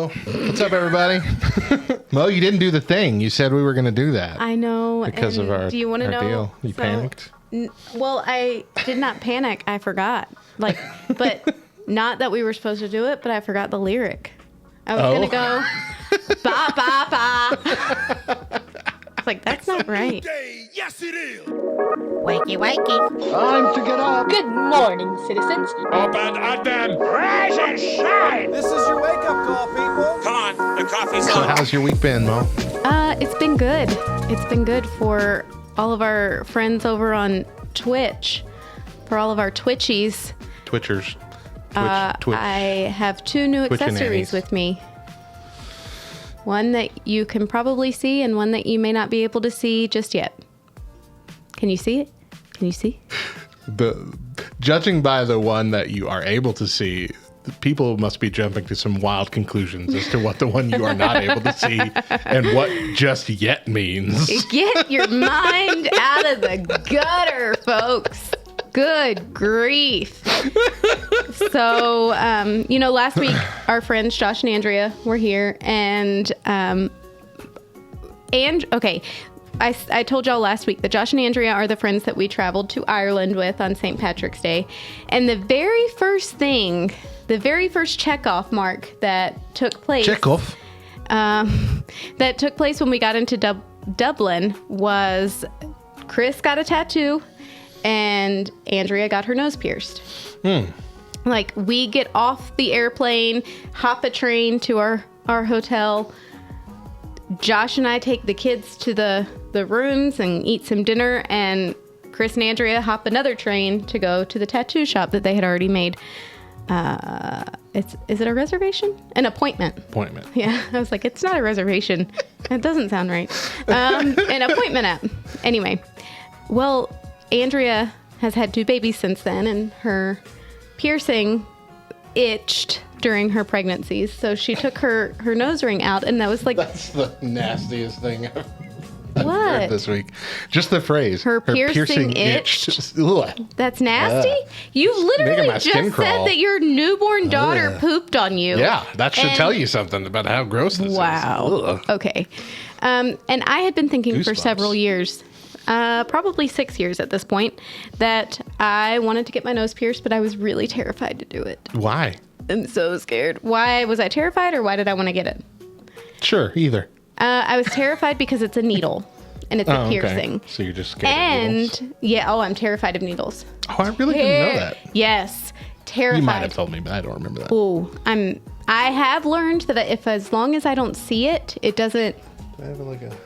Mo. What's up, everybody? Mo, you didn't do the thing. You said we were going to do that. I know. Because of our, do you want to know? deal. You panicked? Well, I did not panic. I forgot. But not that we were supposed to do it, but I forgot the lyric. I was going to go, ba, ba, ba. It's like, that's not right. Yes, it is. Wakey, wakey. Time to get up. Good morning, citizens. Open and then rise and shine. This is your wake-up call, people. Come on, the coffee's So on. how's your week been, Mo? It's been good. It's been good for all of our friends over on Twitch, for all of our Twitchies. Twitchers. Twitch. I have two new Twitch accessories with me. One that you can probably see and one that you may not be able to see just yet. Can you see it? Can you see? Judging by the one that you are able to see, people must be jumping to some wild conclusions as to what the one you are not able to see and what just yet means. Get your mind out of the gutter, folks. Good grief. So, last week our friends Josh and Andrea were here, and I told y'all last week that Josh and Andrea are the friends that we traveled to Ireland with on St. Patrick's Day. And the very first checkoff mark that took place. Checkoff. That took place when we got into Dublin was Chris got a tattoo and Andrea got her nose pierced. Like, we get off the airplane, hop a train to our hotel. Josh and I take the kids to the rooms and eat some dinner, and Chris and Andrea hop another train to go to the tattoo shop that they had already made. Is it a reservation? An appointment. Appointment. Yeah, I was like, it's not a reservation. It doesn't sound right. An appointment app. Anyway, well, Andrea has had 2 babies since then, and her piercing itched during her pregnancies, so she took her nose ring out, and that was like, That's the nastiest thing I've what? heard this week. Just the phrase. Her piercing itched? Ugh. That's nasty. You Making literally my just skin said crawl. that your newborn daughter Ugh. pooped on you. Yeah, that should And- tell you something about how gross this is. Wow. Ugh. Okay. And I had been thinking for Goosebumps. several years, probably 6 years at this point, that I wanted to get my nose pierced, but I was really terrified to do it. Why? I'm so scared. Why was I terrified, or why did I want to get it? Sure, either. I was terrified because it's a needle and it's a piercing. Okay. So you're just scared of needles? And I'm terrified of needles. Oh, I really didn't know that. Yes, terrified. You might have told me, but I don't remember that. Ooh, I have learned that as long as I don't see it, it doesn't Do I have like a...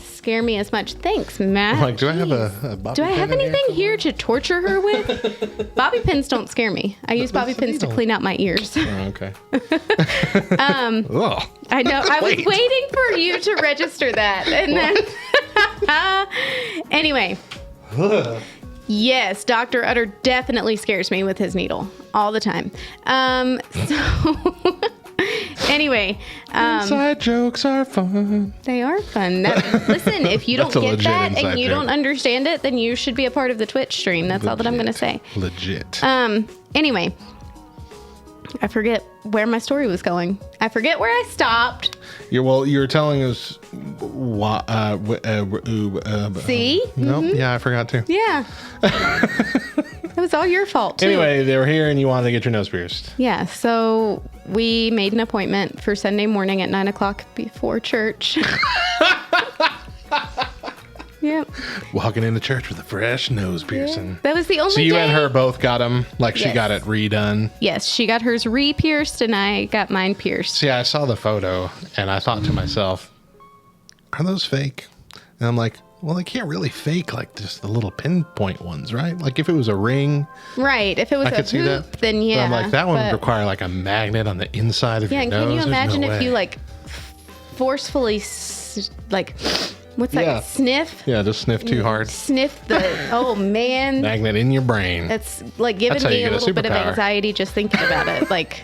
scare me as much. Thanks, Matt. Like, do I have a bobby Do I pin have in anything here here to torture her with? Bobby pins don't scare me. I use bobby that's a pins to needle. clean out my ears. Oh, okay. I know. I was Wait. waiting for you to register that. And then anyway. Yes, Dr. Utter definitely scares me with his needle all the time. So anyway, Inside jokes are fun. they are fun. Listen, if you don't That's a get legit that inside and you joke. don't understand it, then you should be a part of the Twitch stream. That's all that I'm going to say. Legit. Anyway, I forget where my story was going. I forget where I stopped. You were telling us. See? Nope. Yeah, I forgot to. Yeah. It was all your fault, too. Anyway, they were here and you wanted to get your nose pierced. Yeah, so we made an appointment for Sunday morning at 9 o'clock before church. Yep. Walking into church with a fresh nose piercing. That was the only So you day. and her both got them, like she Yes. got it redone. Yes, she got hers re-pierced and I got mine pierced. See, I saw the photo and I thought to myself, are those fake? And I'm like, well, they can't really fake like just the little pinpoint ones, right? Like if it was a ring, Right, if it was I a could see hoop, that. then yeah. But I'm like, that one would but- require like a magnet on the inside of Yeah, your and nose. can you There's imagine no if way. you like forcefully what's that? Yeah. Sniff? Yeah, just sniff too hard. Sniff the oh man. Magnet in your brain. That's like giving That's how me you a get a little bit of superpower. anxiety just thinking about it. Like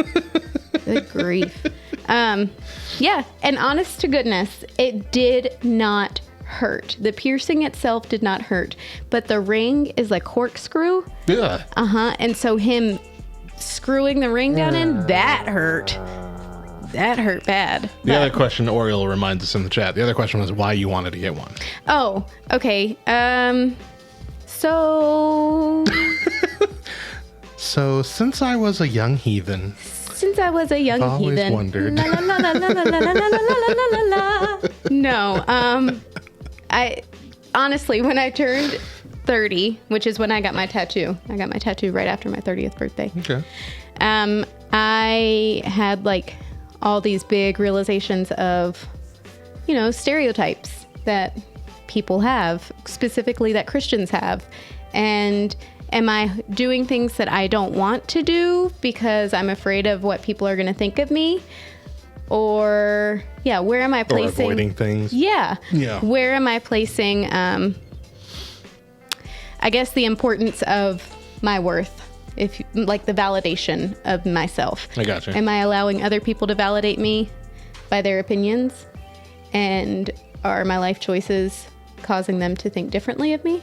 good grief. Yeah, and honest to goodness, it did not hurt. The piercing itself did not hurt, but the ring is like corkscrew. Yeah. And so him screwing the ring down in, that hurt. that hurt bad. The other question, Oriole reminds us in the chat. The other question was why you wanted to get one. Oh, okay. So So since I was a young heathen, always heathen. wondered. La, la, la, la, la, la, la, la, la, la, la. No, I honestly, when I turned 30, which is when I got my tattoo. I got my tattoo right after my 30th birthday. Okay. I had like all these big realizations of, stereotypes that people have, specifically that Christians have. And am I doing things that I don't want to do because I'm afraid of what people are going to think of me? Or, where am I placing... Or avoiding things. Yeah. Yeah. Where am I placing, I guess, the importance of my worth? Like the validation of myself. I gotcha. Am I allowing other people to validate me by their opinions? And are my life choices causing them to think differently of me?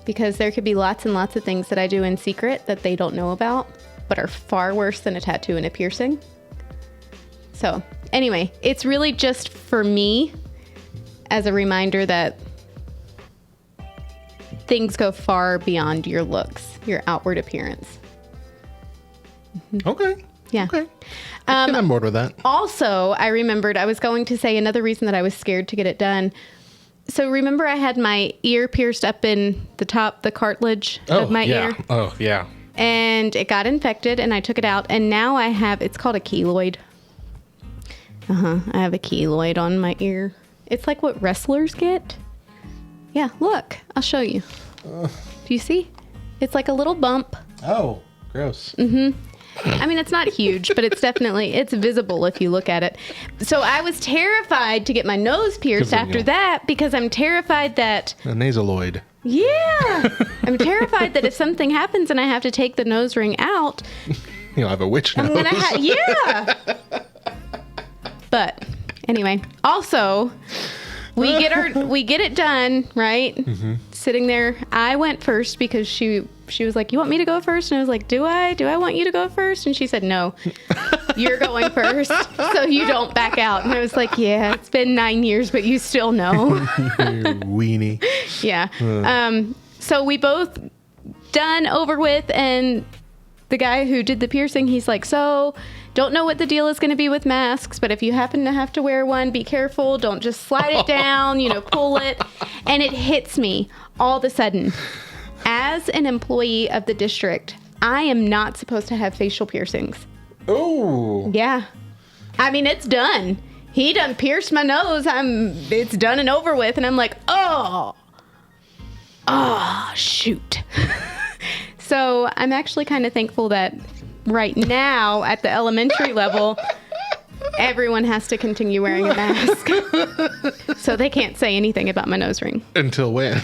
Because there could be lots and lots of things that I do in secret that they don't know about, but are far worse than a tattoo and a piercing. So anyway, it's really just for me as a reminder that things go far beyond your looks, your outward appearance. Okay. Yeah. Okay. I can on board with that. Also, I remembered I was going to say another reason that I was scared to get it done. So remember I had my ear pierced up in the cartilage of my ear? Oh, yeah. And it got infected and I took it out. And now I have, it's called a keloid. I have a keloid on my ear. It's like what wrestlers get. Yeah, look, I'll show you. Do you see? It's like a little bump. Oh, gross. I mean, it's not huge, but it's visible if you look at it. So I was terrified to get my nose pierced after that because I'm terrified that... A nasaloid. Yeah. I'm terrified that if something happens and I have to take the nose ring out... You'll have a witch nose. I'm gonna yeah. But anyway, also... We get it done, right? Mm-hmm. Sitting there. I went first because she was like, "You want me to go first?" And I was like, "Do I? Do I want you to go first?" And she said, "No, you're going first, so you don't back out." And I was like, "Yeah, it's been 9 years, but you still know." Weenie. Yeah. So we both done, over with, and the guy who did the piercing, he's like, "So, don't know what the deal is going to be with masks, but if you happen to have to wear one, be careful. Don't just slide it down, pull it." And it hits me all of a sudden. As an employee of the district, I am not supposed to have facial piercings. Oh. Yeah. I mean, it's done. He done pierced my nose. It's done and over with. And I'm like, oh, shoot. So I'm actually kind of thankful that right now at the elementary level, everyone has to continue wearing a mask. So they can't say anything about my nose ring. Until when?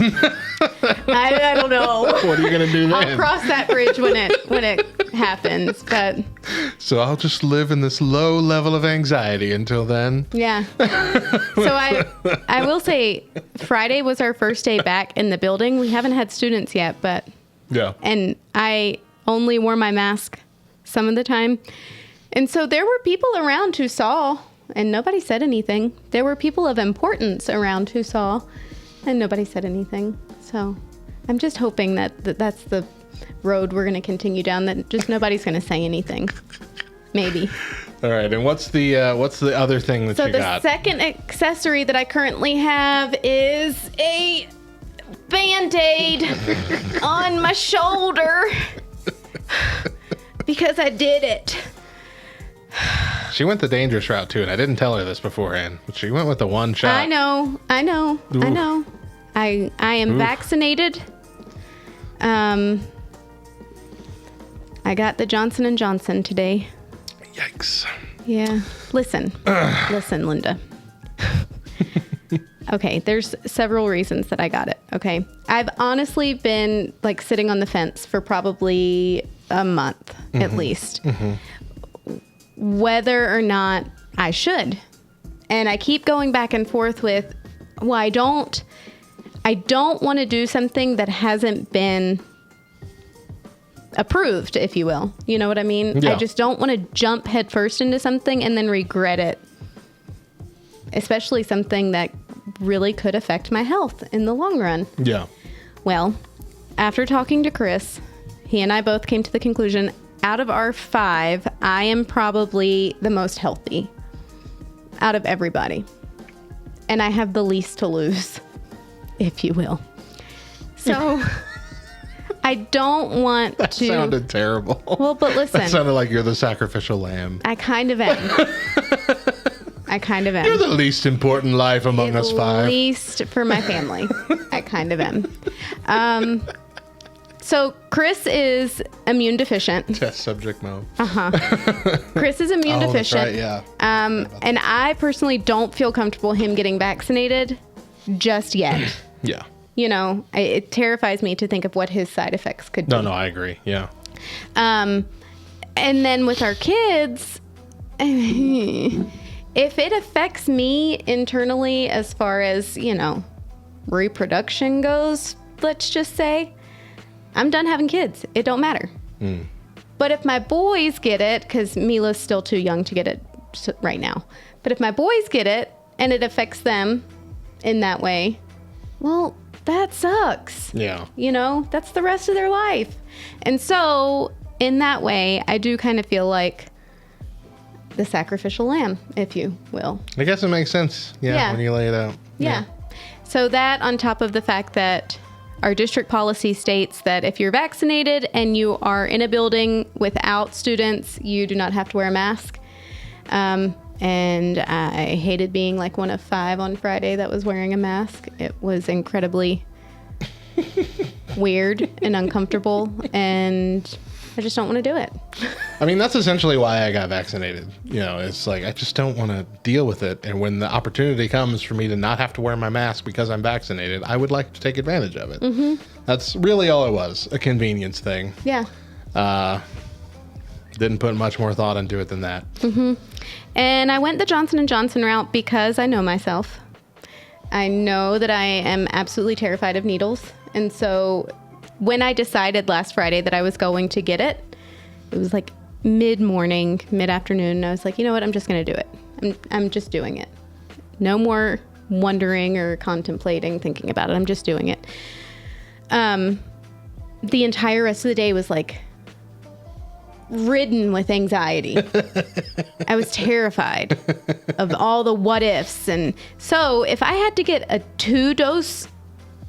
I don't know. What are you going to do then? I'll cross that bridge when it happens. But so I'll just live in this low level of anxiety until then. Yeah. So I will say Friday was our first day back in the building. We haven't had students yet, but... Yeah. And I only wore my mask some of the time. And so there were people around who saw, and nobody said anything. There were people of importance around who saw, and nobody said anything. So I'm just hoping that that's the road we're going to continue down, that just nobody's going to say anything. Maybe. All right. And what's the other thing that you got? So the second accessory that I currently have is a Band-Aid on my shoulder because I did it. She went the dangerous route too, and I didn't tell her this beforehand, but she went with the one shot. I know. I am vaccinated. I got the Johnson & Johnson today. Yikes. Yeah. Listen, Linda. Okay, there's several reasons that I got it, okay? I've honestly been, sitting on the fence for probably a month, at least, whether or not I should. And I keep going back and forth with, well, I don't want to do something that hasn't been approved, if you will. You know what I mean? Yeah. I just don't want to jump headfirst into something and then regret it. Especially something that really could affect my health in the long run. Yeah. Well, after talking to Chris, he and I both came to the conclusion, out of our 5, I am probably the most healthy out of everybody. And I have the least to lose, if you will. So I don't want That to... sounded terrible. Well, but listen. That sounded like you're the sacrificial lamb. I kind of am. I kind of am. You're the least important life among us 5. At least for my family. I kind of am. So Chris is immune deficient. Test subject mode. Chris is immune deficient. That's right, yeah. And I personally don't feel comfortable him getting vaccinated just yet. Yeah. You know, it terrifies me to think of what his side effects could be. No, I agree. Yeah. And then with our kids, if it affects me internally as far as, you know, reproduction goes, let's just say, I'm done having kids. It don't matter. But if my boys get it, because Mila's still too young to get it right now, but if my boys get it and it affects them in that way, well, that sucks. Yeah. You know, that's the rest of their life. And so in that way, I do kind of feel like the sacrificial lamb, if you will. I guess it makes sense. Yeah. When you lay it out. Yeah. So that on top of the fact that our district policy states that if you're vaccinated and you are in a building without students, you do not have to wear a mask. And I hated being like one of 5 on Friday that was wearing a mask. It was incredibly weird and uncomfortable, and I just don't want to do it. I mean, that's essentially why I got vaccinated. You know, it's like I just don't want to deal with it. And when the opportunity comes for me to not have to wear my mask because I'm vaccinated, I would like to take advantage of it. That's really all it was, a convenience thing. Yeah. Didn't put much more thought into it than that. And I went the Johnson & Johnson route because I know myself. I know that I am absolutely terrified of needles. And so when I decided last Friday that I was going to get it, it was like mid-morning, mid-afternoon. And I was like, you know what? I'm just going to do it. I'm just doing it. No more wondering or contemplating, thinking about it. I'm just doing it. The entire rest of the day was like ridden with anxiety. I was terrified of all the what ifs. And so if I had to get a 2-dose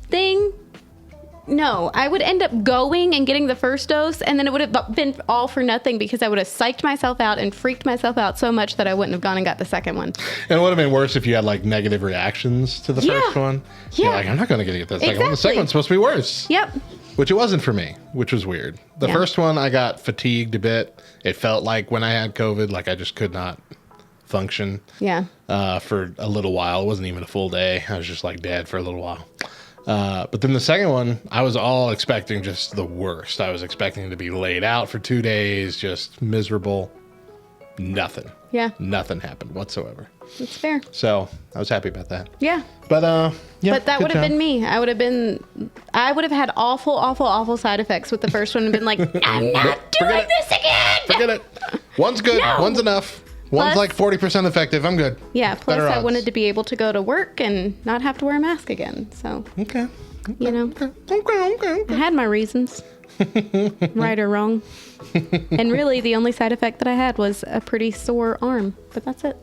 thing, no, I would end up going and getting the first dose, and then it would have been all for nothing because I would have psyched myself out and freaked myself out so much that I wouldn't have gone and got the second one. And it would have been worse if you had like negative reactions to the first one. Yeah. You're like, I'm not going to get the second one. The Exactly. second one's supposed to be worse. Yep. Which it wasn't for me, which was weird. The Yeah. first one, I got fatigued a bit. It felt like when I had COVID, like I just could not function Yeah. for a little while. It wasn't even a full day. I was just like dead for a little while. But then the second one, I was all expecting just the worst. I was expecting to be laid out for 2 days, just miserable. Nothing. Yeah. Nothing happened whatsoever. That's fair. So I was happy about that. Yeah. But yeah. But that good would have job. been me. I would have had awful side effects with the first one and been like, I'm not doing Forget it. this again. Forget it. One's good. No. One's enough. One's Plus- like 40% effective. I'm good. Yeah. Plus, Better I odds. wanted to be able to go to work and not have to wear a mask again. So, Okay. you know, Okay. I had my reasons, right or wrong. And really, the only side effect that I had was a pretty sore arm. But that's it.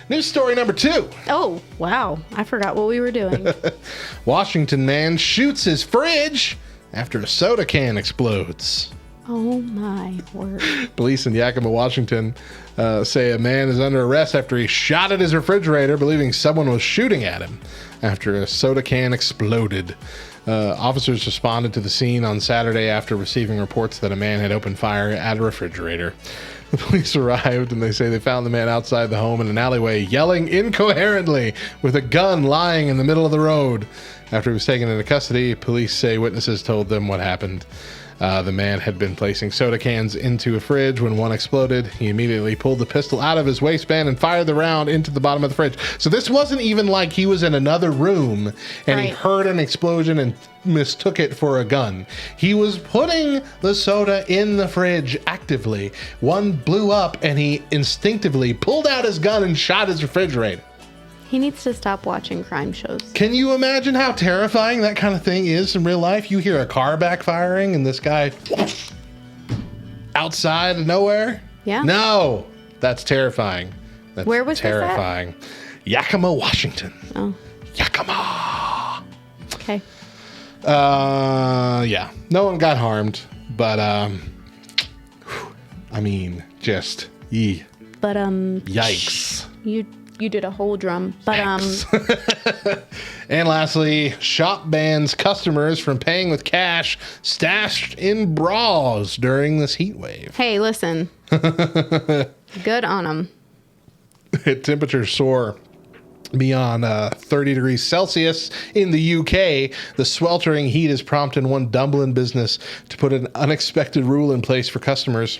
News story number 2. Oh, wow. I forgot what we were doing. Washington man shoots his fridge after a soda can explodes. Oh, my word. Police in Yakima, Washington say a man is under arrest after he shot at his refrigerator, believing someone was shooting at him after a soda can exploded. Officers responded to the scene on Saturday after receiving reports that a man had opened fire at a refrigerator. The police arrived and they say they found the man outside the home in an alleyway yelling incoherently with a gun lying in the middle of the road. After he was taken into custody, police say witnesses told them what happened. The man had been placing soda cans into a fridge when one exploded. He immediately pulled the pistol out of his waistband and fired the round into the bottom of the fridge. So this wasn't even like he was in another room and he Right. heard an explosion and mistook it for a gun. He was putting the soda in the fridge actively. One blew up and he instinctively pulled out his gun and shot his refrigerator. He needs to stop watching crime shows. Can you imagine how terrifying that kind of thing is in real life? You hear a car backfiring and this guy outside of nowhere? Yeah. No, that's terrifying. That's Where was this at? terrifying. Yakima, Washington. Oh, Yakima. okay. Yeah. No one got harmed, but I mean, just But yikes. you did a whole drum. But And lastly, shop bans customers from paying with cash stashed in bras during this heat wave. hey, listen. Good on them. Temperatures soar beyond 30 degrees Celsius in the UK. The sweltering heat has prompted one Dublin business to put an unexpected rule in place for customers.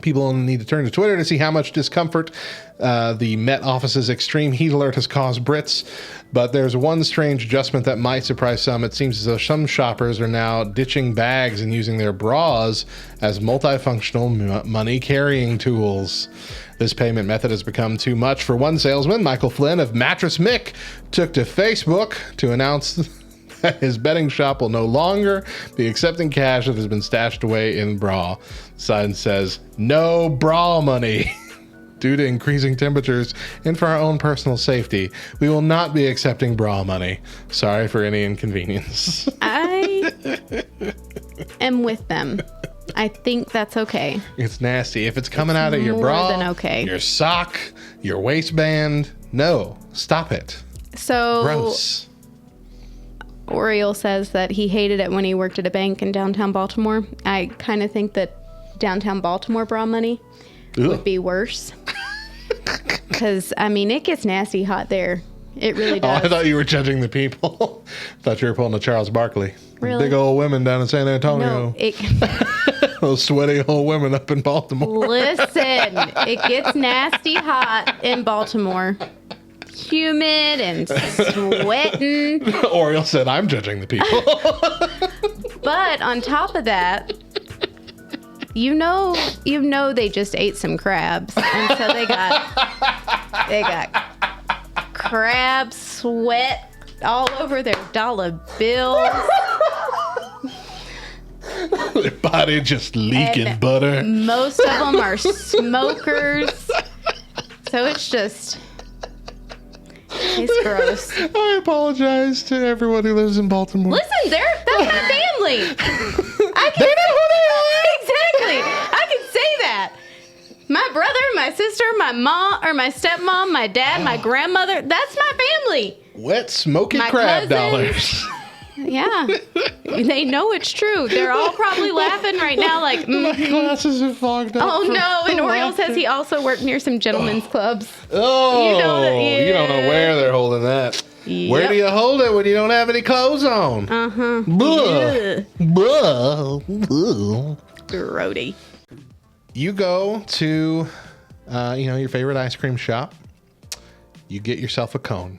People only need to turn to Twitter to see how much discomfort the Met Office's extreme heat alert has caused Brits. But there's one strange adjustment that might surprise some. It seems as though some shoppers are now ditching bags and using their bras as multifunctional money carrying tools. This payment method has become too much for one salesman. Michael Flynn of Mattress Mick took to Facebook to announce his betting shop will no longer be accepting cash that has been stashed away in bra. The sign says, "No bra money." Due to increasing temperatures and for our own personal safety, we will not be accepting bra money. Sorry for any inconvenience. I am with them. I think that's okay. It's nasty. If it's coming out of your more bra, than okay. your sock, your waistband, no, stop it. So Gross. Oriole says that he hated it when he worked at a bank in downtown Baltimore. I kind of think that downtown Baltimore bra money would be worse. Because, I mean, it gets nasty hot there. It really Oh, does. I thought you were judging the people. Thought you were pulling a Charles Barkley. Really? Big old women down in San Antonio. No, it, Those sweaty old women up in Baltimore. listen, it gets nasty hot in Baltimore. Humid and sweating. Oriole said, I'm judging the people. But on top of that, you know they just ate some crabs. And so they got crab sweat all over their dollar bills. Their body just leaking And butter. Most of them are smokers. So it's gross. I apologize to everyone who lives in Baltimore. Listen, that's my family. I can, They know who they are. exactly. I can say that. My brother, my sister, my mom, or my stepmom, my dad, my grandmother, that's my family. Wet, smoky My crab cousins. dollars. Yeah. They know it's true. They're all probably laughing right now like, My glasses are fogged up. oh from no. And Oriole laughter. says he also worked near some gentlemen's clubs. Oh, You know that- you don't know where they're holding that. Where Yep. do you hold it when you don't have any clothes on? Uh-huh. Blah. Blah. Blah. Grody. You go to, your favorite ice cream shop. You get yourself a cone.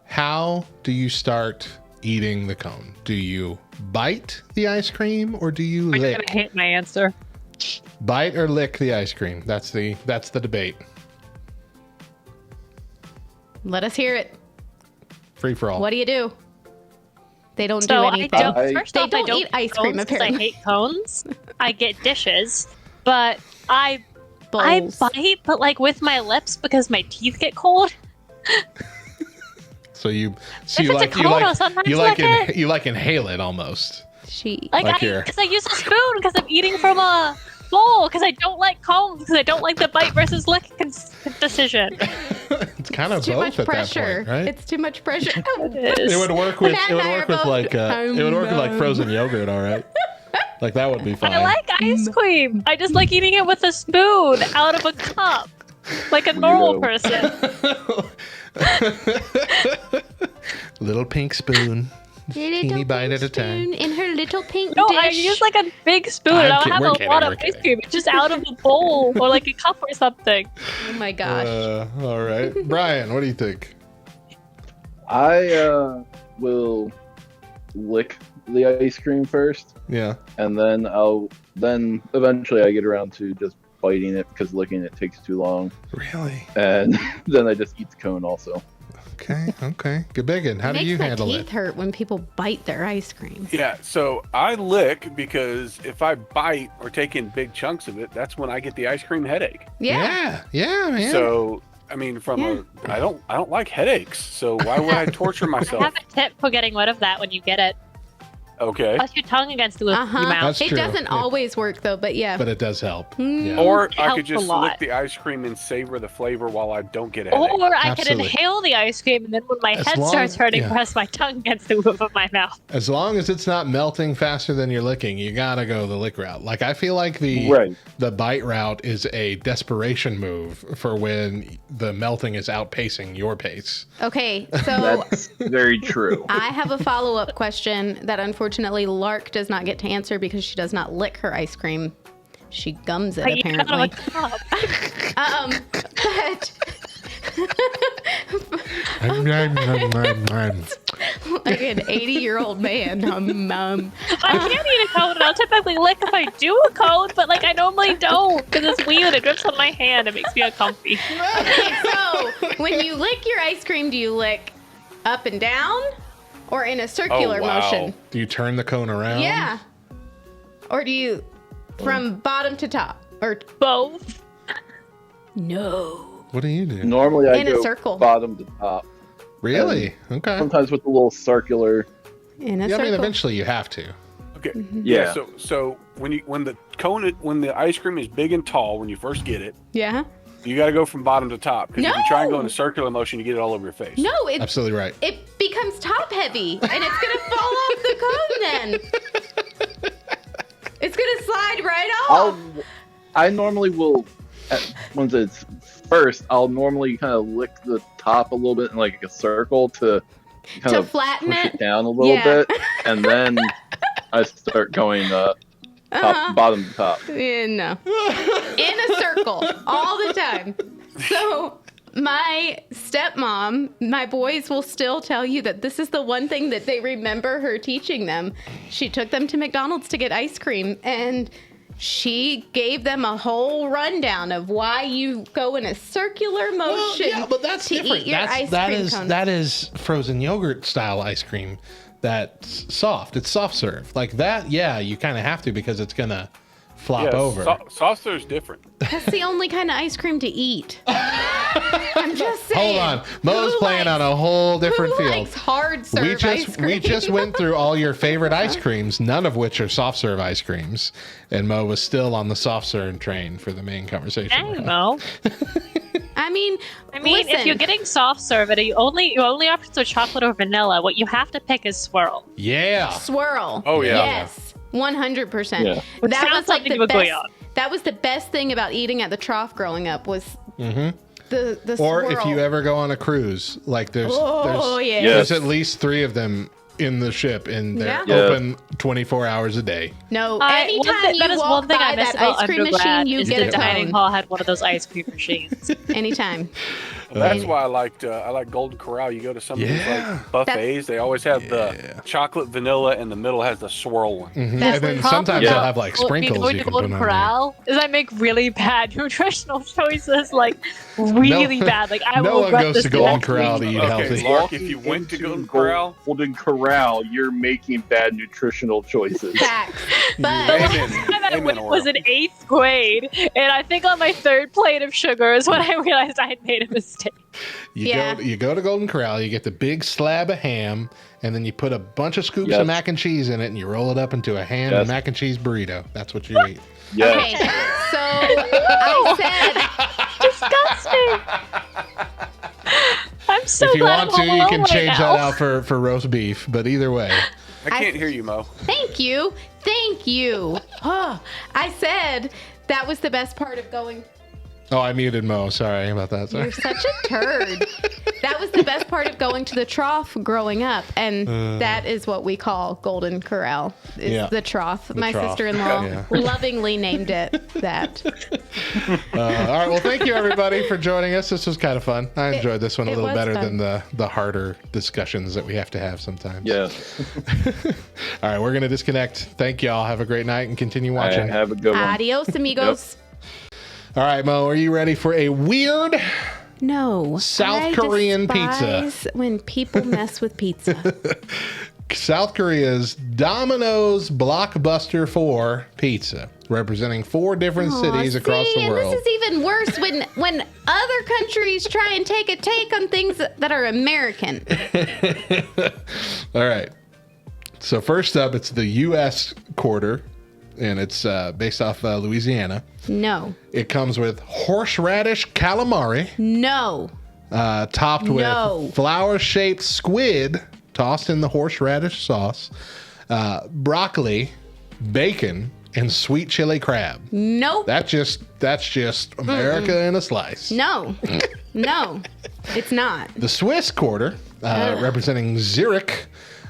How do you start eating the cone? Do you bite the ice cream or do you You're lick? gonna hate my answer. Bite or lick the ice cream? That's the debate. Let us hear it. Free for all. What do you do? They don't So do I anything. don't. First They off, I don't don't eat ice cones cream, 'cause apparently. I hate cones. I get dishes, but I Bowls. bite, but like with my lips because my teeth get cold. So you If it's a cone, I'll sometimes lick it. you like inhale it almost. She. Like here. Because I use a spoon because I'm eating from a bowl because I don't like cones because I don't like the bite versus lick decision. It's kind of Too both much at pressure. that point, right? It's too much pressure. It would work with Matt and I are both- like frozen yogurt, all right. Like that would be fine. I like ice cream. I just like eating it with a spoon out of a cup, like a normal person. Little pink spoon. Teeny bite at a time. In her little pink No, dish. I use like a big spoon. I don't have we're a kidding, lot of we're ice kidding. cream. It's just out of a bowl or like a cup or something. Oh my gosh. All right. Brian, what do you think? I will lick the ice cream first, Yeah. and then eventually I get around to just biting it because licking it takes too long, Really? and then I just eat the cone also. Okay. Good biggin. How do you handle Teeth it? hurt when people bite their ice cream. Yeah, so I lick because if I bite or take in big chunks of it, that's when I get the ice cream headache. Yeah. Yeah, man. So I mean, I don't like headaches. So why would I torture I myself? have a tip for getting rid of that when you get it. Okay. Press your tongue against your mouth. That's It true. doesn't always work though, but yeah. But it does help. Mm. Yeah. Or It I helps could just a lot. lick the ice cream and savor the flavor while I don't get a headache. Or I could Absolutely. inhale the ice cream and then when my As head long- starts hurting, yeah. press my tongue against the roof of my mouth. As long as it's not melting faster than you're licking, you gotta go the lick route. Like I feel like Right. the bite route is a desperation move for when the melting is outpacing your pace. Okay, so That's very true. I have a follow-up question that unfortunately Lark does not get to answer because she does not lick her ice cream. She gums it But you got apparently. a cup. But like an 80-year-old man. I can't eat a cone and I'll typically lick if I do a cone, but like I normally don't because it's weird. It drips on my hand. It makes me uncomfy. Okay, so when you lick your ice cream, do you lick up and down or in a circular wow. motion? Do you turn the cone around? Yeah. Or do you from bottom to top? Or Both. no. What do you do? Normally I In a go circle. bottom to top. Really? Okay. Sometimes with the little circular. In a Yeah, I mean, circle. eventually you have to. Okay. Yeah. So when the ice cream is big and tall when you first get it, Yeah. you got to go from bottom to top because if you try and go in No! a circular motion, you get it all over your face. No, it Absolutely right. it becomes top heavy and it's gonna fall off the cone then. It's gonna slide right off. I normally will, once it's first, I'll normally kind of lick the top a little bit in like a circle to kind To of flatten push it? it down a little Yeah. bit, and then I start going bottom to top. Yeah, no. In a circle all the time. So my stepmom, my boys will still tell you that this is the one thing that they remember her teaching them. She took them to McDonald's to get ice cream and she gave them a whole rundown of why you go in a circular motion. but that's to different. Eat your ice cream cone. That is frozen yogurt style ice cream. That's soft. It's soft serve. Like that, yeah, you kind of have to because it's gonna flop over. Soft serve is different. That's the only kind of ice cream to eat. I'm just saying. Hold on, Mo's Who playing on likes- a whole different who field. likes hard serve We ice cream? just went through all your favorite ice creams, none of which are soft serve ice creams, and Mo was still on the soft serve train for the main conversation. Dang, Mo. I mean, If listen, you're getting soft serve, your only options are chocolate or vanilla. What you have to pick is swirl. Yeah. swirl. Oh, yeah. Yes, 100%. Yeah. Which That sounds was like something the to agree best. on. That was the best thing about eating at the trough growing up was the Or swirl. if you ever go on a cruise, like there's yeah. there's at least 3 of them in the ship, and they're Yeah. open 24 hours a day. No, That anytime is you one walk thing by I miss that about ice cream undergrad machine, you is get the a dining cone. hall had one of those ice cream machines. Anytime. That's why I like Golden Corral. You go to some of these Yeah. like buffets, they always have the chocolate vanilla, and the middle has the swirl one. And That's then the sometimes problem. they'll have like sprinkles you can put on there. Corral is I make really bad nutritional choices, like really bad. Like I no will one regret goes this to Golden next Corral week. to eat Okay, healthy. Lark, if you went to Golden Corral, You're making bad nutritional choices. Facts. The But last Amen. time I Amen, went Aurel. was in 8th grade, and I think on my 3rd plate of sugar is when I realized I had made a mistake. You go to Golden Corral, you get the big slab of ham, and then you put a bunch of scoops Yes. of mac and cheese in it, and you roll it up into a ham Yes. and mac and cheese burrito. That's what you eat. Yes. okay, so I Disgusting. I'm so If you glad want I'm to, home you alone can right change now. that out for roast beef. But either way, I can't hear you, Mo. said, thank you. Oh, I said that was the best part of going. oh, I muted Mo. Sorry about that. Sorry. You're such a turd. That that was the best part of going to the trough growing up, and that is what we call Golden Corral. Is the trough. My trough. sister-in-law lovingly named it that. All right. Well, thank you everybody for joining us. This was kind of fun. I enjoyed this one a it little was better fun. than the harder discussions that we have to have sometimes. Yeah. All right. We're going to disconnect. Thank y'all. Have a great night and continue watching. Have a good one. Adios, amigos. All right, Mo, are you ready for a weird No. South Korean pizza? despise when people mess with pizza. South Korea's Domino's Blockbuster 4 pizza, representing 4 different cities across the world. And this is even worse when other countries try and take a take on things that are American. All right. So first up, it's the U.S. quarter, and it's based off Louisiana. No. It comes with horseradish calamari, No. topped No. with flower-shaped squid tossed in the horseradish sauce, broccoli, bacon, and sweet chili crab. Nope. That's just America in a slice. No. No. It's not. The Swiss quarter, representing Zurich,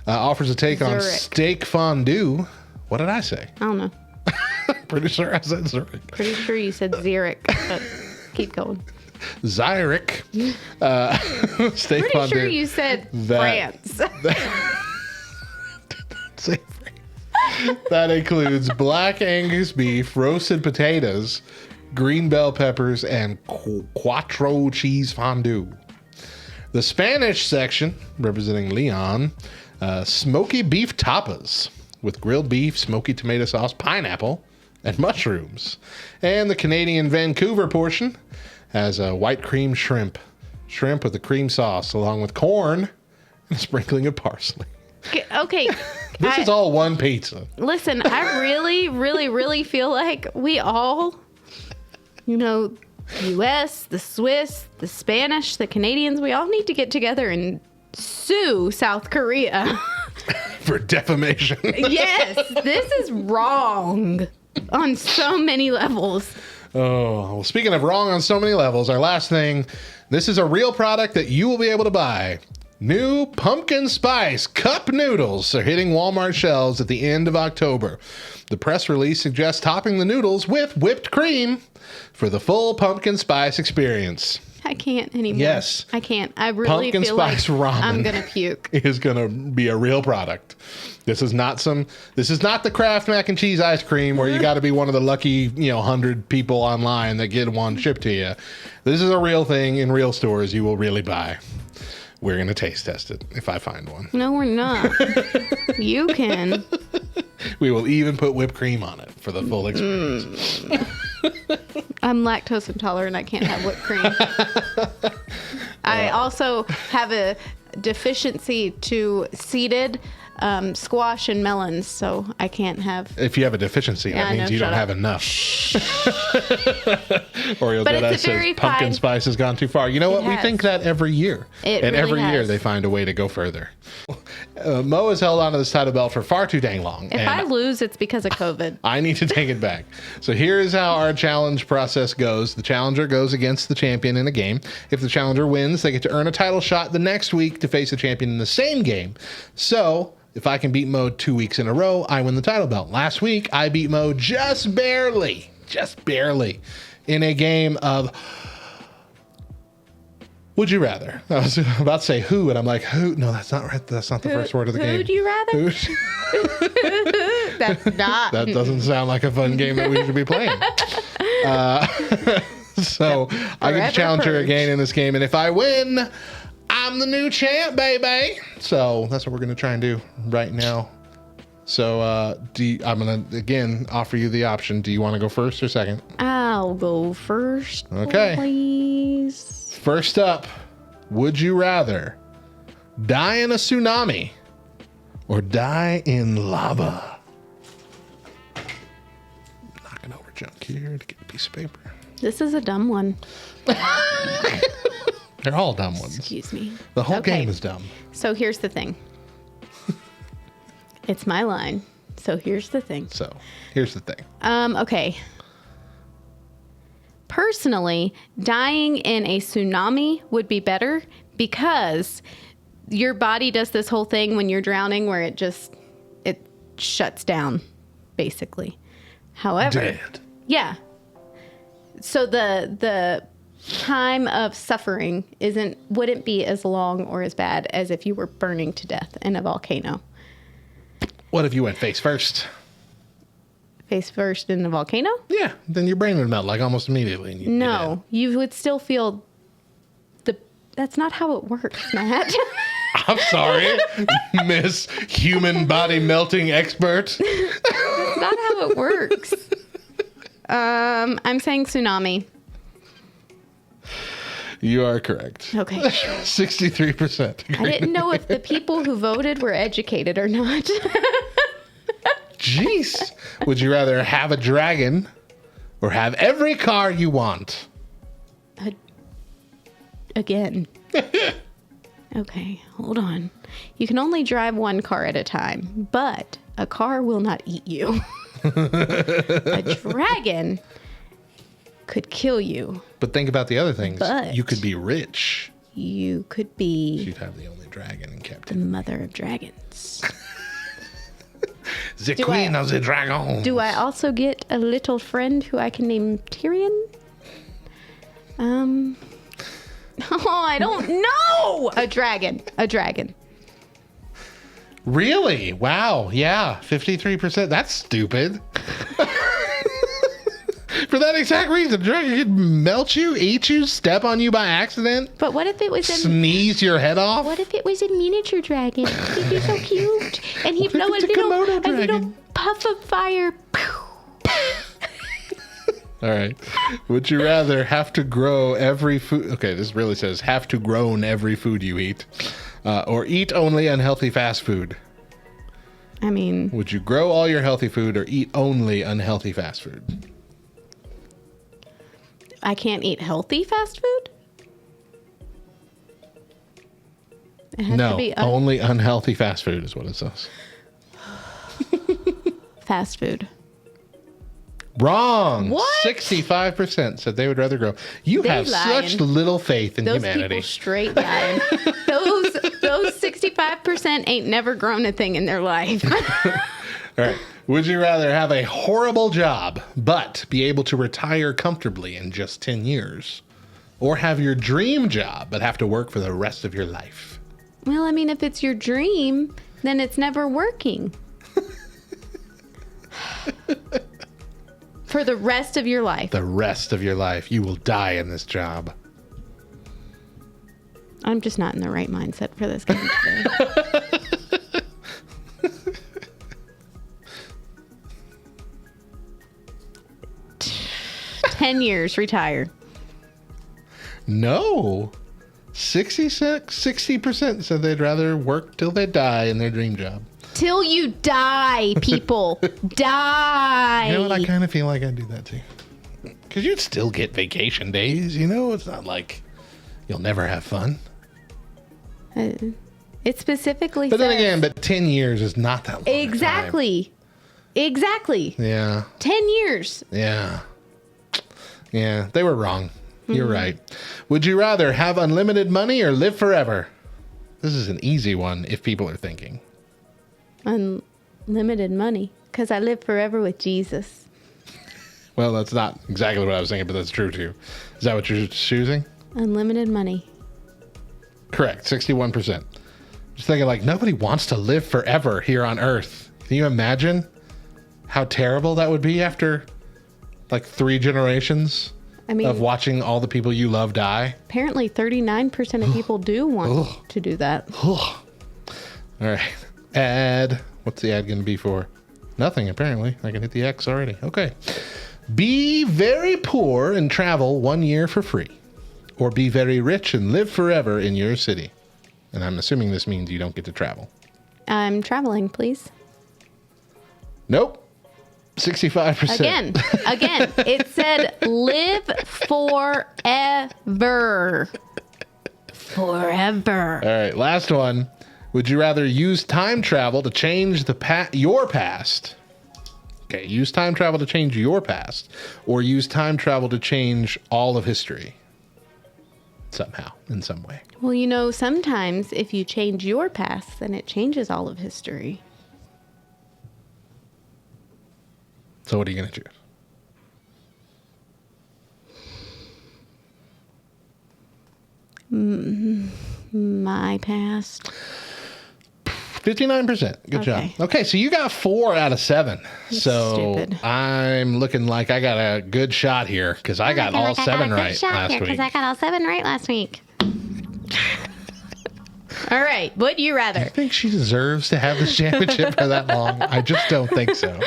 offers a take on Zurich. steak fondue. What did I say? I don't know. Pretty sure I said Zurich. Pretty sure you said Zurich, but keep going. Zurich. Steak Pretty fondue. sure you said That- France. Say France. That includes black Angus beef, roasted potatoes, green bell peppers, and quattro cheese fondue. The Spanish section, representing Leon, smoky beef tapas with grilled beef, smoky tomato sauce, pineapple, and mushrooms. And the Canadian Vancouver portion has a white cream shrimp with a cream sauce, along with corn and a sprinkling of parsley. Okay. This is all one pizza. Listen, I really, really, really feel like we all, U.S., the Swiss, the Spanish, the Canadians, we all need to get together and sue South Korea. For defamation. Yes, this is wrong on so many levels. Oh, well, speaking of wrong on so many levels, our last thing, this is a real product that you will be able to buy. New pumpkin spice cup noodles are hitting Walmart shelves at the end of October. The press release suggests topping the noodles with whipped cream for the full pumpkin spice experience. I can't anymore. Yes. I can't. I really Pumpkin feel like spice ramen. I'm going to puke. Is going to be a real product. This is not the Kraft mac and cheese ice cream where you got to be one of the lucky, 100 people online that get one shipped to you. This is a real thing in real stores you will really buy. We're going to taste test it if I find one. No, we're not. You can. We will even put whipped cream on it for the full experience. I'm lactose intolerant. I can't have whipped cream. I also have a deficiency to seeded squash and melons, so I can't have. If you have a deficiency, Yeah, that I means know, you don't shut have up. enough. Oreo But Deadass it's a very says pumpkin fine- spice has gone too far. You know what? We has. think that every year. It and really every year has. they find a way to go further. Mo has held onto this title belt for far too dang long. If and I lose, it's because of COVID. I need to take it back. So here is how our challenge process goes. The challenger goes against the champion in a game. If the challenger wins, they get to earn a title shot the next week to face the champion in the same game. So if I can beat Mo 2 weeks in a row, I win the title belt. Last week, I beat Mo just barely, in a game of Would You Rather. I was about to say who, and I'm like, who? No, that's not right. That's not the first word of the game. Who'd you rather? That's not. That doesn't sound like a fun game that we should be playing. So I get to challenge her again in this game, and if I win, I'm the new champ, baby. So that's what we're going to try and do right now. So I'm going to, again, offer you the option. Do you want to go first or second? I'll go first. Okay. Please. First up, would you rather die in a tsunami or die in lava? Knocking over junk here to get a piece of paper. This is a dumb one. They're all dumb ones. Excuse me. The whole Okay. game is dumb. So here's the thing. It's my line. So here's the thing. So here's the thing. Okay. Personally, dying in a tsunami would be better because your body does this whole thing when you're drowning where it shuts down, basically. However, Dead. yeah. So the time of suffering wouldn't be as long or as bad as if you were burning to death in a volcano. What if you went face first? Face first in a volcano? Yeah, then your brain would melt like almost immediately. And you'd be No, you would still feel that's not how it works, Matt. dead. I'm sorry, Miss Human Body Melting Expert. That's not how it works. I'm saying tsunami. You are correct. Okay. 63%. I didn't know if the people who voted were educated or not. Jeez. Would you rather have a dragon or have every car you want? Again. Okay, hold on. You can only drive one car at a time, but a car will not eat you. A dragon could kill you. But think about the other things. But- you could be rich. You could be You'd have the only dragon in the captivity. mother of dragons. The queen of the dragons. Do I also get a little friend who I can name Tyrion? Oh, I don't know. A dragon. Really? Wow. Yeah. 53%. That's stupid. For that exact reason, a dragon could melt you, eat you, step on you by accident, But what if it was sneeze your head off. What if it was a miniature dragon? He'd be so cute, and he'd blow it's a Komodo a little dragon? puff of fire. All right. Would you rather have to grow every food? Okay, this really says have to grown every food you eat, or eat only unhealthy fast food. I mean, Would you grow all your healthy food or eat only unhealthy fast food? I can't eat healthy fast food. It has to No, be only unhealthy fast food is what it says. fast food. Wrong. What? 65% said they would rather grow. You They have lying. such little faith in Those humanity. people straight lying. those 65% ain't never grown a thing in their life. All right. Would you rather have a horrible job, but be able to retire comfortably in just 10 years? Or have your dream job, but have to work for the rest of your life? Well, I mean, if it's your dream, then it's never working. For the rest of your life. The rest of your life, you will die in this job. I'm just not in the right mindset for this game today. $10 years, retire. No. 60% said they'd rather work till they die in their dream job. Till you die, people. Die. You know what? I kind of feel like I'd do that too. Because you'd still get vacation days, you know? It's not like you'll never have fun. It specifically But then says- again, 10 years is not that long. a time. Exactly. Yeah. 10 years. Yeah. Yeah. They were wrong. You're right. Would you rather have unlimited money or live forever? This is an easy one if people are thinking. Unlimited money. Because I live forever with Jesus. Well, that's not exactly what I was thinking, but that's true too. Is that what you're choosing? Unlimited money. Correct. 61%. Just thinking like nobody wants to live forever here on Earth. Can you imagine how terrible that would be after like 3 generations I mean, of watching all the people you love die? apparently 39% of people do want to do that. All right. Ad. What's the ad going to be for? Nothing, apparently. I can hit the X already. Okay. Be very poor and travel 1 year for free. Or be very rich and live forever in your city. And I'm assuming this means you don't get to travel. I'm traveling, please. Nope. 65%. Again, it said live forever. Forever. All right, last one. Would you rather use time travel to change your past? Okay, use time travel to change your past, or use time travel to change all of history. somehow, in some way. Well, you know, sometimes if you change your past, then it changes all of history. So what are you going to choose? My past. 59%. Good job. Okay. Okay, so you got 4 out of 7. So stupid. I'm looking like I got a good shot here because I got all 7 right last week. Because I got all 7 right last week. All right. Would you rather? I think she deserves to have this championship for that long. I just don't think so.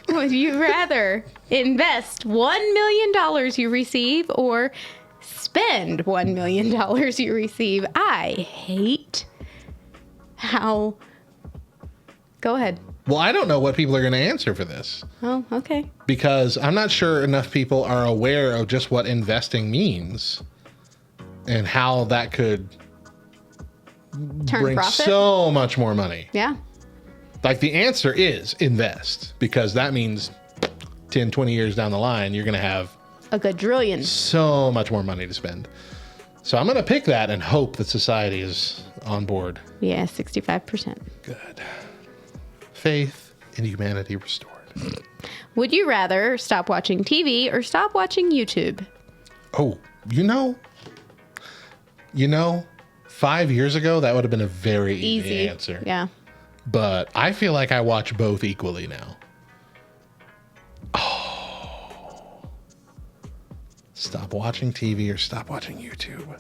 Would you rather invest $1 million you receive or spend $1 million you receive? I hate how. Go ahead. Well, I don't know what people are going to answer for this Oh, okay. because I'm not sure enough people are aware of just what investing means and how that could Turn bring profit. so much more money. Yeah. Like the answer is invest because that means 10, 20 years down the line, you're going to have A quadrillion. so much more money to spend. So I'm going to pick that and hope that society is on board. Yeah, 65%. Good. Faith in humanity restored. Would you rather stop watching TV or stop watching YouTube? Oh, you know, 5 years ago, that would have been a very easy answer. Yeah. But I feel like I watch both equally now. Stop watching TV or stop watching YouTube.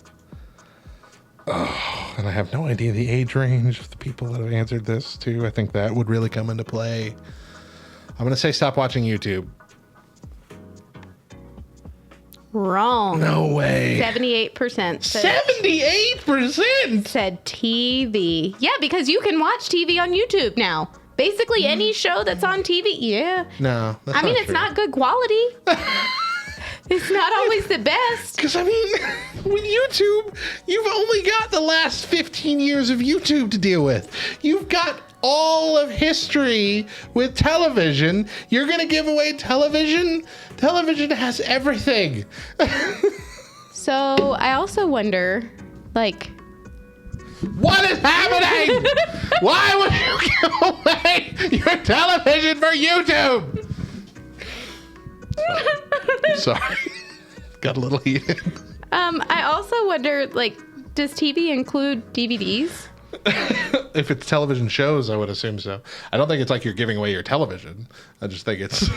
Oh, and I have no idea the age range of the people that have answered this too. I think that would really come into play. I'm going to say stop watching YouTube. Wrong. No way. 78% 78%? said TV. Yeah, because you can watch TV on YouTube now. Basically any show that's on TV. Yeah. No, that's I mean, it's true. not good quality. It's not always the best. Because, I mean, with YouTube, you've only got the last 15 years of YouTube to deal with. You've got all of history with television. You're going to give away television? Television has everything. So I also wonder, like, What is happening? Why would you give away your television for YouTube? Sorry. Got a little heated. I also wonder, like, does TV include DVDs? If it's television shows, I would assume so. I don't think it's like you're giving away your television. I just think it's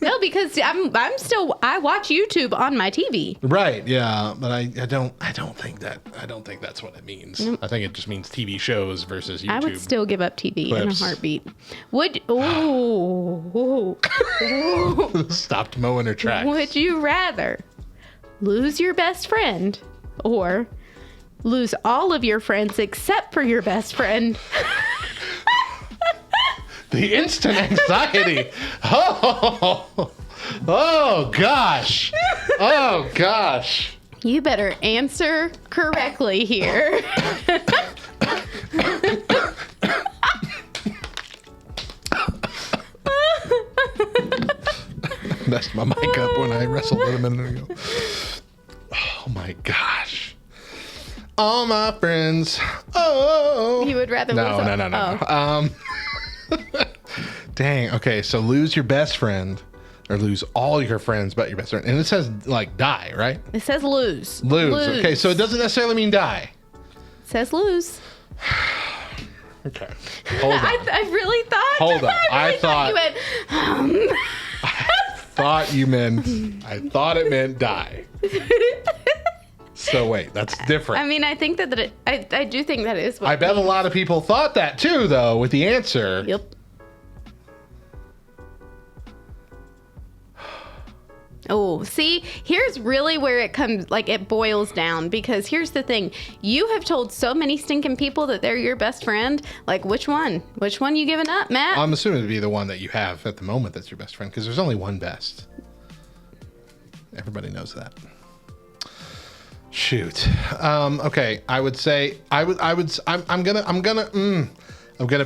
No, because I watch YouTube on my TV. right. Yeah, but I don't think that's what it means. I think it just means TV shows versus YouTube. I would still give up TV in a clips. heartbeat. Stopped mowing her tracks. Would you rather lose your best friend or lose all of your friends except for your best friend? The instant anxiety. Oh gosh. Oh gosh. You better answer correctly here. Messed my mic up when I wrestled with a minute ago. Oh my gosh. All my friends. Oh. You would rather No. lose Oh. Dang. Okay. So lose your best friend or lose all your friends but your best friend. And it says like die, right? It says lose. Lose. Okay. So it doesn't necessarily mean die. It says lose. Okay. Hold on. I really thought. Hold on. I thought you went. I thought it meant die. So wait, that's different. I mean, I think that I do think that is what. I bet a lot of people thought that too, though, with the answer. Yep. Oh, see, here's really where it comes, like, it boils down, because here's the thing. You have told so many stinking people that they're your best friend. Like, which one? Which one you giving up, Matt? I'm assuming it'd be the one that you have at the moment that's your best friend, because there's only one best. Everybody knows that. Shoot. Okay, I would say I'm gonna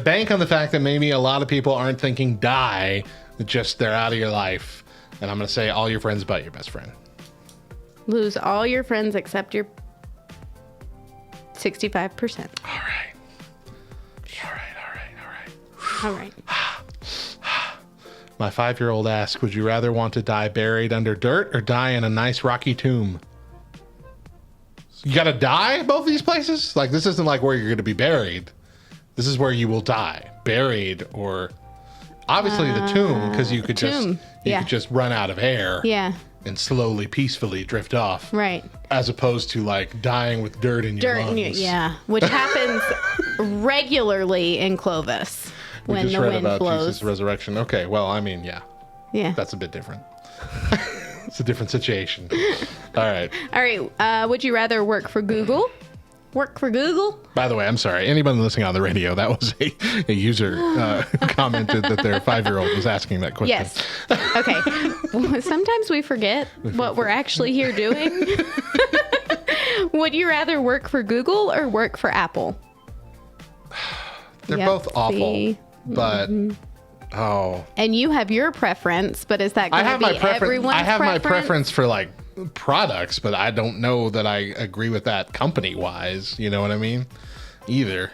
bank on the fact that maybe a lot of people aren't thinking die, just they're out of your life. And I'm going to say all your friends but your best friend. Lose all your friends except your 65%. All right. All right. My 5-year-old asks, would you rather want to die buried under dirt or die in a nice rocky tomb? You got to die both these places? Like, this isn't like where you're going to be buried. This is where you will die. Buried or... Obviously the tomb, because you could just run out of air. Yeah. And slowly, peacefully drift off. Right. As opposed to like dying with dirt in your lungs. Which happens regularly in Clovis when we just the read wind about blows. Jesus' resurrection. Okay, well, I mean, yeah. That's a bit different. It's a different situation. All right. All right. Would you rather work for Google? Work for Google? By the way, I'm sorry. Anybody listening on the radio, that was a user commented that their 5-year-old was asking that question. Yes. Okay. Sometimes we forget what we're actually here doing. Would you rather work for Google or work for Apple? They're both awful, but And you have your preference, but is that going to be everyone's I have preference? my preference for like products, but I don't know that I agree with that company wise. You know what I mean? Either.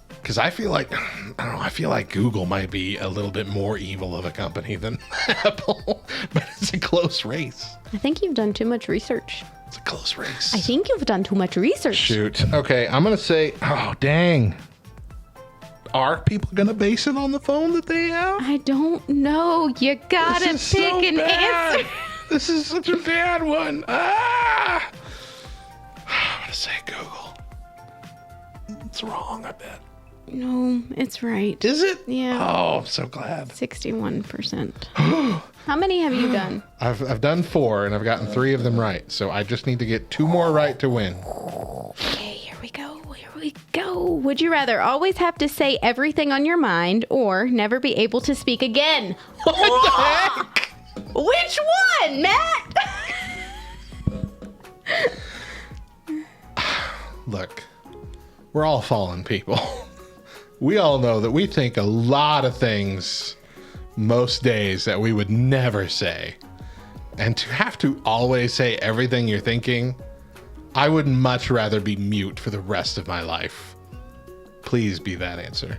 Because I feel like, I don't know, I feel like Google might be a little bit more evil of a company than Apple, but it's a close race. I think you've done too much research. It's a close race. I think you've done too much research. Shoot. Okay, I'm going to say, oh, dang. Are people going to base it on the phone that they have? I don't know. You gotta pick an answer. This is such a bad one. I'm going to say Google. It's wrong, I bet. No, it's right. Is it? Yeah. Oh, I'm so glad. 61%. How many have you done? I've done 4, and I've gotten 3 of them right. So I just need to get 2 more right to win. Okay, here we go. Here we go. Would you rather always have to say everything on your mind or never be able to speak again? What the heck? Which one, Matt? Look, we're all fallen people. We all know that we think a lot of things most days that we would never say. And to have to always say everything you're thinking, I would much rather be mute for the rest of my life. Please be that answer.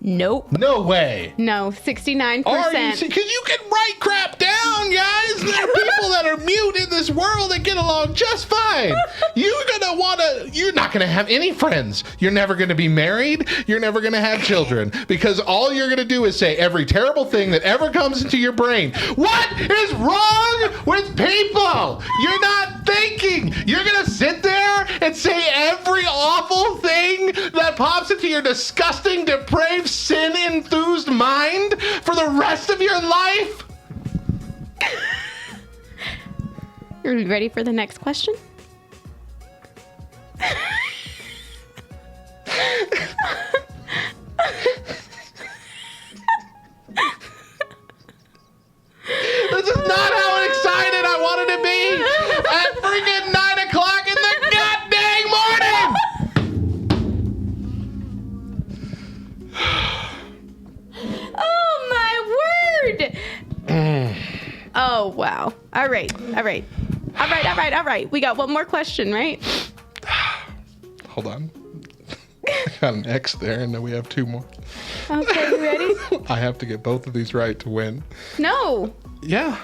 Nope. No way. No, 69%. Are you? Because you can write crap down, guys. There are people that are mute in this world that get along just fine. You're not gonna have any friends. You're never gonna be married. You're never gonna have children because all you're gonna do is say every terrible thing that ever comes into your brain. What is wrong with people? You're not thinking. You're gonna sit there and say every awful thing that pops into your disgusting, depraved, sin-enthused mind for the rest of your life? Are you ready for the next question? This is not how excited I wanted to be at freaking 9 o'clock in the goddamn morning! Oh, my word! Oh, wow. All right. We got one more question, right? Hold on. I got an X there, and then we have 2 more. Okay, you ready? I have to get both of these right to win. No. Yeah.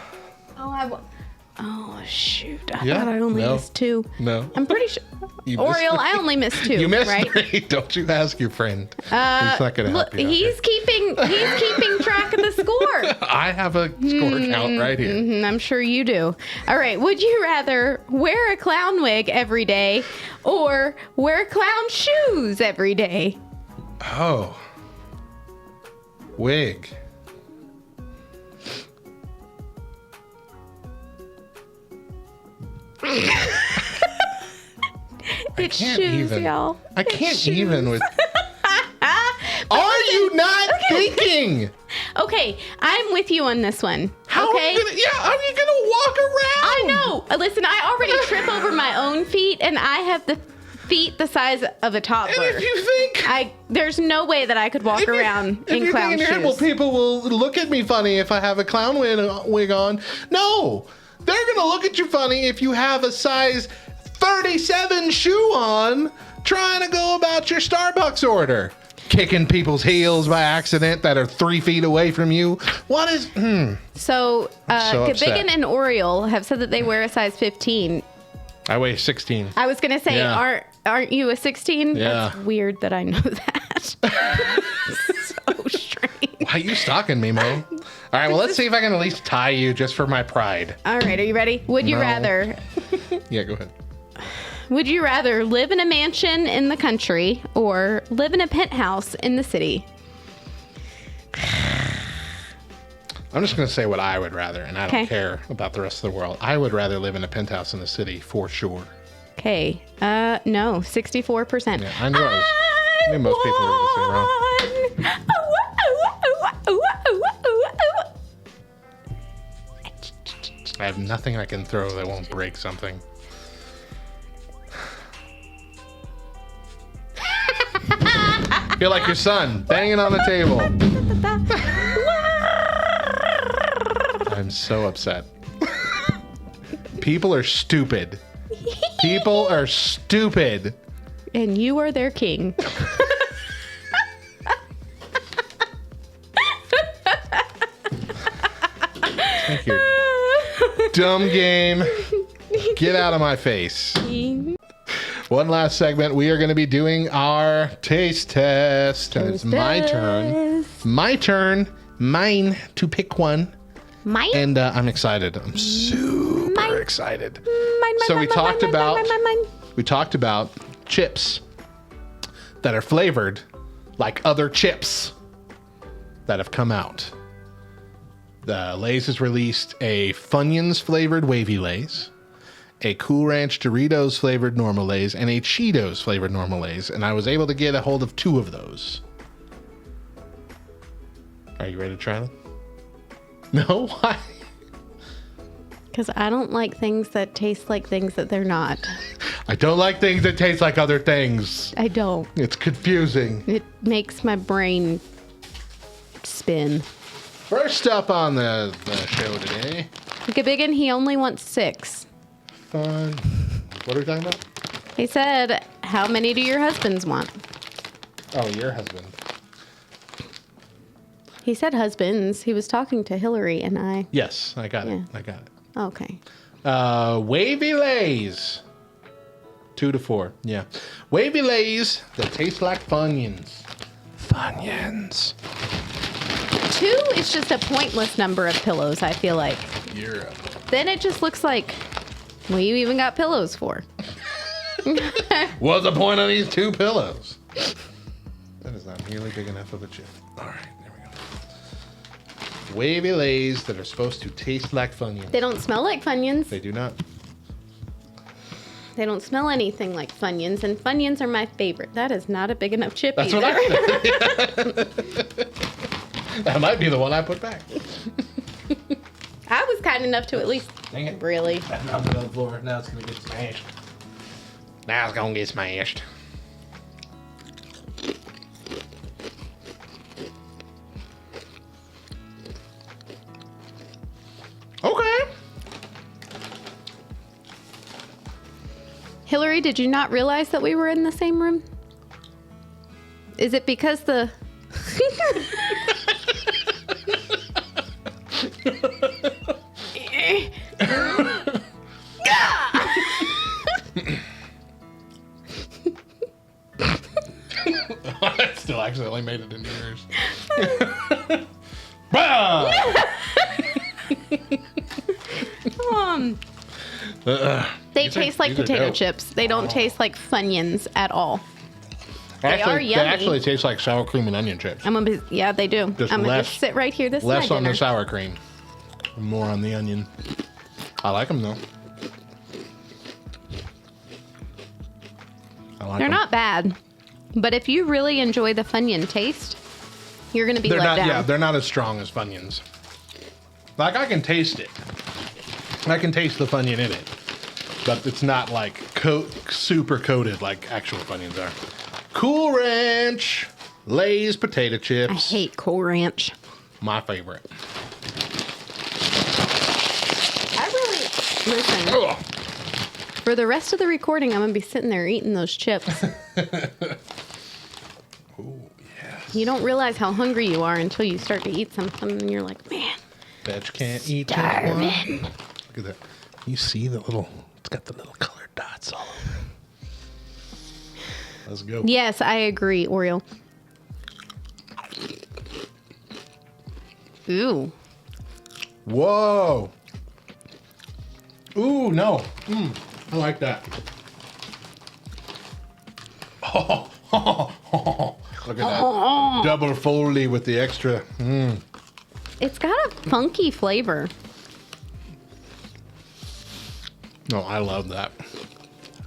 Oh, shoot. I Yeah, thought I only no. missed 2. No. I'm pretty sure. You missed Oriole, 3. I only missed 2. You missed right? 3. Don't you ask your friend. He's not going to help you. He's keeping track of the score. I have a score count right here. I'm sure you do. All right. Would you rather wear a clown wig every day or wear clown shoes every day? Oh. Wig. It's can't shoes, even. y'all. I It's can't shoes. even with. Are you not thinking? Okay, I'm with you on this one. How okay? are you gonna walk around? I know. Listen, I already trip over my own feet, and I have the feet the size of a toddler. And if you think there's no way that I could walk around in clown shoes. Well, people will look at me funny if I have a clown wig on. No, they're gonna look at you funny if you have a size 37 shoe on trying to go about your Starbucks order. Kicking people's heels by accident that are 3 feet away from you. What is... So, so upset. Kabigan and Oriole have said that they wear a size 15. I weigh 16. I was going to say, Yeah. aren't you a 16? Yeah. That's weird that I know that. So strange. Why are you stalking me, Mo? All right, well, let's see if I can at least tie you just for my pride. All right, are you ready? Would you No. rather... Yeah, go ahead. Would you rather live in a mansion in the country or live in a penthouse in the city? I'm just going to say what I would rather, and I don't Okay. care about the rest of the world. I would rather live in a penthouse in the city for sure. Okay. No, 64%. Yeah, I knew I was. I knew most people were going to say wrong. I have nothing I can throw that won't break something. Feel like your son banging on the table. I'm so upset. People are stupid. People are stupid. And you are their king. Thank you. Dumb game. Get out of my face. One last segment. We are going to be doing our taste test. And it's my turn. My turn. Mine to pick one. Mine? And I'm excited. I'm super excited. So we talked about chips that are flavored like other chips that have come out. The Lay's has released a Funyuns-Flavored Wavy Lay's, a Cool Ranch Doritos-Flavored Normal Lay's, and a Cheetos-Flavored Normal Lay's, and I was able to get a hold of 2 of those. Are you ready to try them? No? Why? Because I don't like things that taste like things that they're not. I don't like things that taste like other things. I don't. It's confusing. It makes my brain spin. First up on the show today. Gabigan, he only wants 6. Fun. What are we talking about? He said, how many do your husbands want? Oh, your husband. He said husbands. He was talking to Hillary and I. Yes, I got it. Yeah. I got it. Okay. Wavy Lay's. 2 to 4. Yeah. Wavy Lay's that taste like Funyuns. Funyuns. 2 is just a pointless number of pillows, I feel like. You're up. Then it just looks like, well, you even got pillows for. What's the point of these 2 pillows? That is not nearly big enough of a chip. All right, there we go. Wavy Lay's that are supposed to taste like Funyuns. They don't smell like Funyuns. They do not. They don't smell anything like Funyuns, and Funyuns are my favorite. That is not a big enough chip That's either. what I said. That might be the one I put back. I was kind enough to at least... Dang it. Really? That knocked it on the floor. Now it's going to get smashed. Now it's going to get smashed. Okay. Hillary, did you not realize that we were in the same room? Is it because the... I still accidentally made it into yours. Bah! They These are- taste like these are potato dope. chips. They don't taste like Funyuns at all. Actually, are they yummy. actually taste like sour cream and onion chips. I'm gonna be, yeah, they do. Just I'm gonna less- just sit right here. This Less is my on dinner. the sour cream. More on the onion. I like them though. I like They're 'em. not bad, but if you really enjoy the Funyun taste, you're gonna be They're let not. down. Yeah, they're not as strong as Funyuns. Like I can taste it. I can taste the Funyun in it, but it's not like super coated like actual Funyuns are. Cool Ranch Lay's potato chips. I hate Cool Ranch. My favorite. I really listen. Ugh. For the rest of the recording, I'm going to be sitting there eating those chips. Ooh, yes. You don't realize how hungry you are until you start to eat something and you're like, man. Bet you can't eat this Starving. one. Look at that. You see the little, it's got the little colored dots all over it. Let's go. Yes, I agree, Oreo. Ooh. Whoa. Ooh, no. I like that. Look at that. Double foldy with the extra. It's got a funky flavor. No, I love that.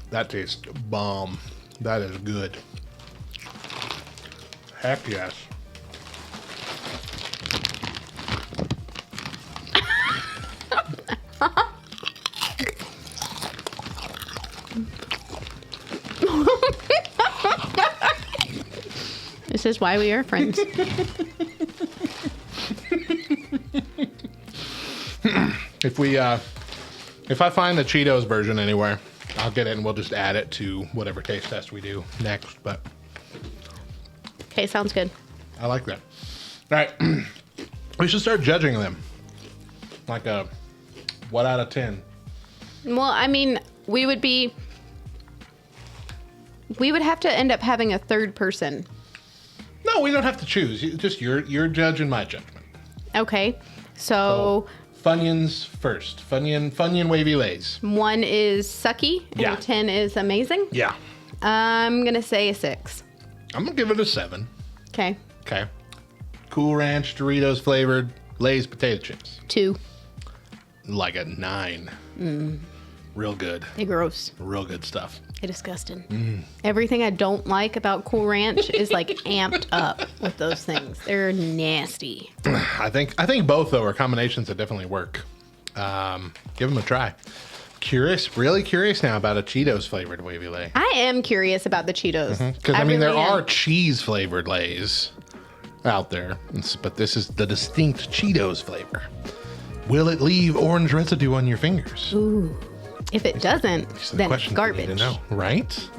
That tastes bomb. That is good. Heck yes. This is why we are friends. If I find the Cheetos version anywhere, I'll get it and we'll just add it to whatever taste test we do next. But Okay, sounds good. I like that. All right, we should start judging them. Like a what out of 10? Well, I mean, we would have to end up having a third person. No, we don't have to choose. Just your judge and my judgment. Okay, so Funyuns first. Funyun Wavy Lays. 1 is sucky and Yeah. 10 is amazing. Yeah. I'm gonna say a 6. I'm going to give it a 7. Okay, Okay. Cool Ranch, Doritos-Flavored, Lay's potato chips. 2. Like a 9. Real good. They're gross. Real good stuff. They're disgusting. Everything I don't like about Cool Ranch is like amped up with those things. They're nasty. I think both, though, are combinations that definitely work. Give them a try. Really curious now about a Cheetos-flavored Wavy Lay. I am curious about the Cheetos. Because, I mean, really there are am. cheese-flavored Lays out there, but this is the distinct Cheetos flavor. Will it leave orange residue on your fingers? Ooh. If it doesn't, These are the then it's questions we garbage. need to know, right?